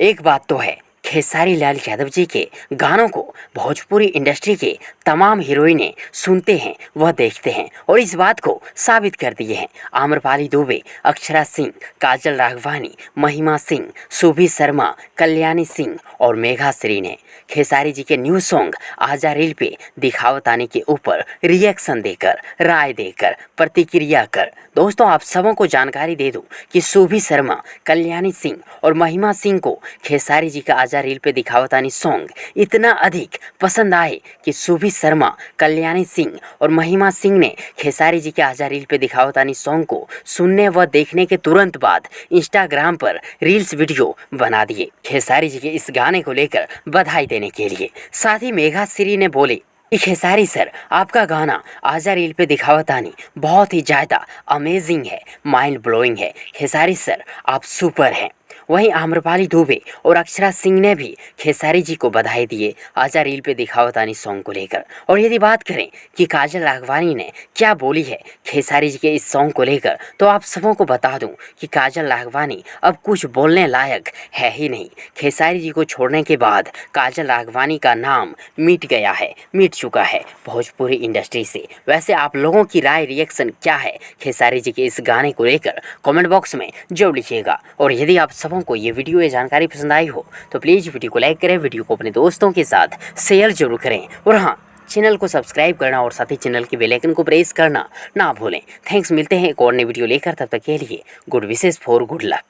एक बात तो है, खेसारी लाल यादव जी के गानों को भोजपुरी इंडस्ट्री के तमाम हीरोइनें सुनते हैं, वह देखते हैं और इस बात को साबित कर दिए हैं। आम्रपाली दुबे, अक्षरा सिंह, काजल राघवानी, महिमा सिंह, सुभी शर्मा, कल्याणी सिंह और मेघा श्री ने खेसारी जी के न्यू सॉन्ग आजा रील पे दिखावत आने के ऊपर रिएक्शन देकर, राय देकर, प्रतिक्रिया कर दोस्तों आप सबों को जानकारी दे दूं कि सुभी शर्मा, कल्याणी सिंह और महिमा सिंह को खेसारी जी का आजा रील पे दिखावतानी सॉन्ग इतना अधिक पसंद आए कि सुभी शर्मा, कल्याणी सिंह और महिमा सिंह ने खेसारी जी के आजा रील पे दिखावतानी सॉन्ग को सुनने व देखने के तुरंत बाद इंस्टाग्राम पर रील्स वीडियो बना दिए खेसारी जी के इस गाने को लेकर बधाई देने के लिए। साथ ही मेघा श्री ने बोले कि खेसारी सर आपका गाना आजा रील पे दिखावतानी बहुत ही ज़्यादा अमेजिंग है, माइंड ब्लोइंग है। खेसारी सर आप सुपर हैं। वहीं आम्रपाली दुबे और अक्षरा सिंह ने भी खेसारी जी को बधाई दिए आजा रील पे दिखावतानी सॉन्ग को लेकर। और यदि बात करें कि काजल राघवानी ने क्या बोली है खेसारी जी के इस सॉन्ग को लेकर, तो आप सबों को बता दूं कि काजल राघवानी अब कुछ बोलने लायक है ही नहीं। खेसारी जी को छोड़ने के बाद काजल राघवानी का नाम मिट गया है, मिट चुका है भोजपुरी इंडस्ट्री से। वैसे आप लोगों की राय, रिएक्शन क्या है खेसारी जी के इस गाने को लेकर, कमेंट बॉक्स में जरूर लिखिएगा। और यदि आप सबों को ये वीडियो या जानकारी पसंद आई हो तो प्लीज़ वीडियो को लाइक करें, वीडियो को अपने दोस्तों के साथ शेयर जरूर करें और हाँ, चैनल को सब्सक्राइब करना और साथ ही चैनल के बेल आइकन को प्रेस करना ना भूलें। थैंक्स, मिलते हैं एक और नई वीडियो लेकर, तब तक के लिए good wishes for good luck.